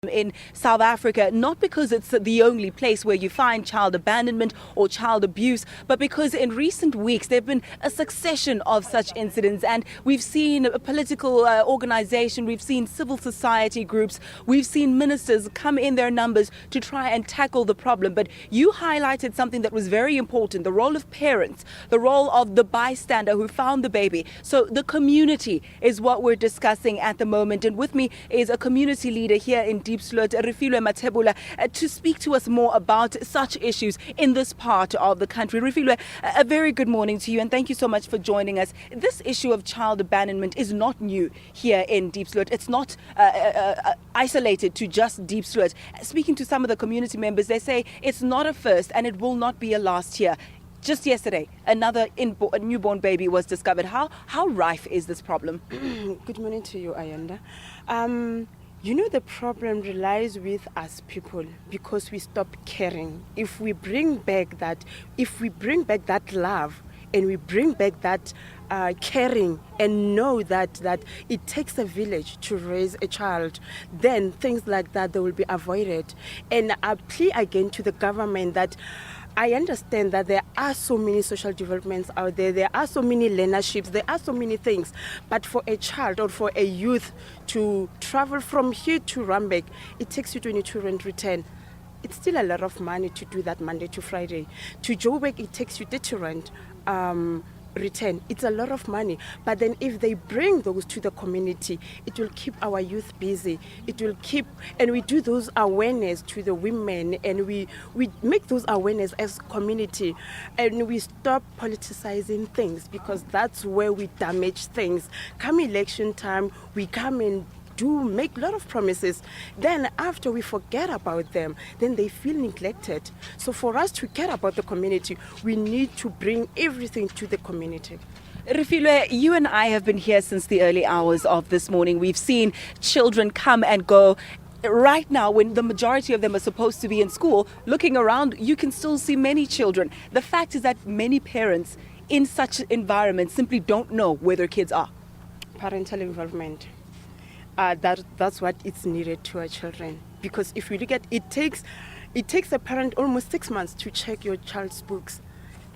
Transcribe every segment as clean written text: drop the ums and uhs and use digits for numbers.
in South Africa, not because it's the only place where you find child abandonment or child abuse, but because in recent weeks there have been a succession of such incidents, and we've seen a political organization, we've seen civil society groups, we've seen ministers come in their numbers to try and tackle the problem. But you highlighted something that was very important: the role of parents, the role of the bystander who found the baby. So the community is what we're discussing at the moment, and with me is a community leader here in Diepsloot, Refilwe Mathebula, to speak to us more about such issues in this part of the country. Refilwe, a very good morning to you, and thank you so much for joining us. This issue of child abandonment is not new here in Diepsloot. It's not isolated to just Diepsloot. Speaking to some of the community members, they say it's not a first and it will not be a last here. Just yesterday, another newborn baby was discovered. How rife is this problem? Good morning to you, Ayanda. The problem relies with us people because we stop caring. If we bring back that love, and we bring back that caring, and know that it takes a village to raise a child, then things like that, they will be avoided. And I plea again to the government that I understand that there are so many social developments out there, there are so many learnerships, there are so many things, but for a child or for a youth to travel from here to Rambek, it takes you 22 rand return. It's still a lot of money to do that Monday to Friday. To Joburg, it takes you 30 rand return. It's a lot of money, but then if they bring those to the community, it will keep our youth busy. It will keep, and we do those awareness to the women, and we make those awareness as community, and we stop politicizing things, because that's where we damage things. Come election time, we come and do make a lot of promises. Then after we forget about them, then they feel neglected. So for us to care about the community, we need to bring everything to the community. Refilwe, you and I have been here since the early hours of this morning. We've seen children come and go. Right now, when the majority of them are supposed to be in school, looking around, you can still see many children. The fact is that many parents in such environments simply don't know where their kids are. Parental involvement. That's what is needed to our children, because if you look at it, takes a parent almost 6 months to check your child's books.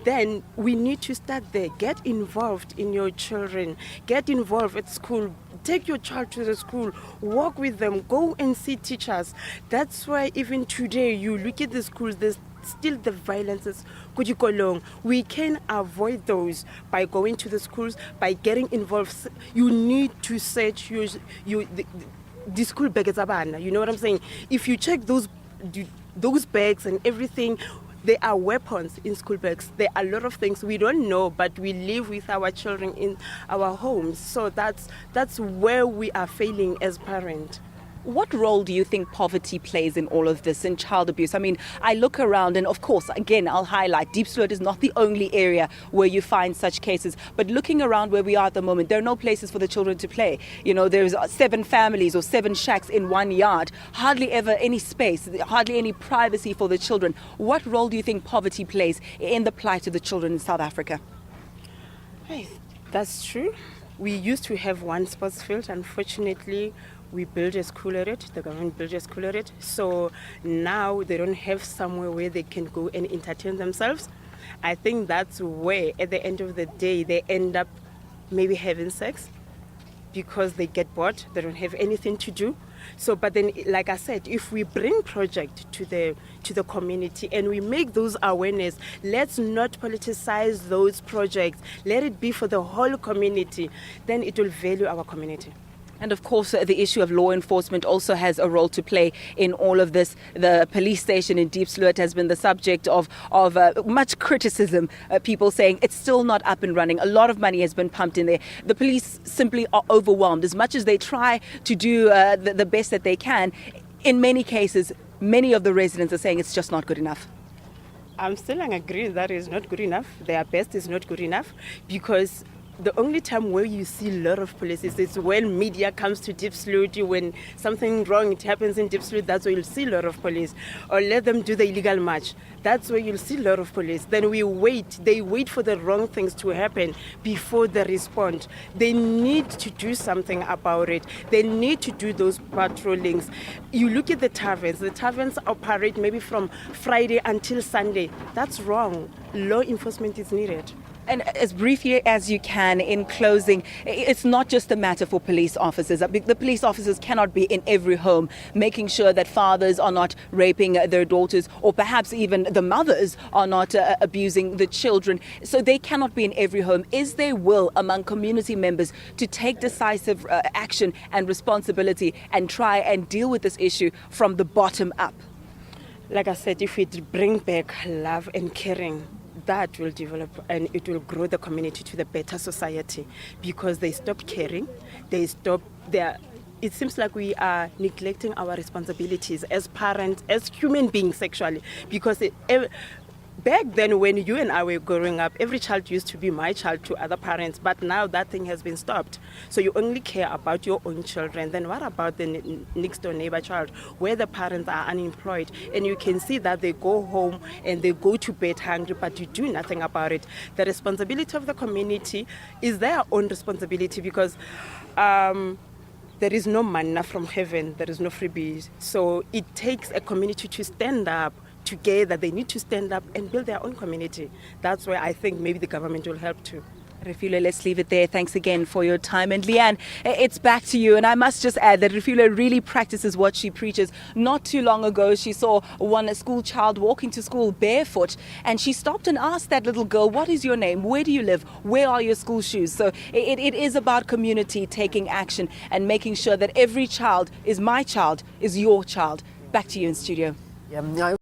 Then we need to start there. Get involved in your children. Get involved at school. Take your child to the school. Walk with them. Go and see teachers. That's why even today you look at the schools, there's still the violences. We can avoid those by going to the schools, by getting involved. You need to search the school bags. You know what I'm saying? If you check those bags and everything, there are weapons in school bags. There are a lot of things we don't know, but we live with our children in our homes. So that's where we are failing as parents. What role do you think poverty plays in all of this, in child abuse? I mean, I look around, and of course, again, I'll highlight, Diepsloot is not the only area where you find such cases. But looking around where we are at the moment, there are no places for the children to play. There's 7 families or 7 shacks in one yard, hardly ever any space, hardly any privacy for the children. What role do you think poverty plays in the plight of the children in South Africa? Hey, that's true. We used to have one sports field. Unfortunately, we built a school at it. The government built a school at it. So now they don't have somewhere where they can go and entertain themselves. I think that's where, at the end of the day, they end up maybe having sex because they get bored. They don't have anything to do. So, but then, like I said, if we bring project to the community and we make those awareness, let's not politicize those projects. Let it be for the whole community. Then it will value our community. And of course, the issue of law enforcement also has a role to play in all of this. The police station in Diepsloot has been the subject of much criticism. People saying it's still not up and running. A lot of money has been pumped in there. The police simply are overwhelmed. As much as they try to do the best that they can, in many cases, many of the residents are saying it's just not good enough. I'm still agree that is not good enough. Their best is not good enough, because the only time where you see a lot of police is when media comes to Diepsloot. When something wrong happens in Diepsloot, that's where you'll see a lot of police. Or let them do the illegal march. That's where you'll see a lot of police. Then they wait for the wrong things to happen before they respond. They need to do something about it. They need to do those patrollings. You look at the taverns operate maybe from Friday until Sunday. That's wrong. Law enforcement is needed. And as briefly as you can, in closing, it's not just a matter for police officers. The police officers cannot be in every home, making sure that fathers are not raping their daughters, or perhaps even the mothers are not abusing the children. So they cannot be in every home. Is there will among community members to take decisive action and responsibility and try and deal with this issue from the bottom up? Like I said, if we bring back love and caring, that will develop and it will grow the community to the better society, because they stop caring, it seems like we are neglecting our responsibilities as parents, as human beings sexually, because back then when you and I were growing up, every child used to be my child to other parents, but now that thing has been stopped. So you only care about your own children. Then what about the next door neighbor child, where the parents are unemployed, and you can see that they go home and they go to bed hungry, but you do nothing about it. The responsibility of the community is their own responsibility, because there is no manna from heaven, there is no freebies. So it takes a community to stand up together. They need to stand up and build their own community. That's where I think maybe the government will help too. Refilwe, let's leave it there. Thanks again for your time. And Leanne, it's back to you. And I must just add that Refilwe really practices what she preaches. Not too long ago, she saw one school child walking to school barefoot, and she stopped and asked that little girl, "What is your name? Where do you live? Where are your school shoes?" So it is about community taking action and making sure that every child is my child, is your child. Back to you in studio. Yeah,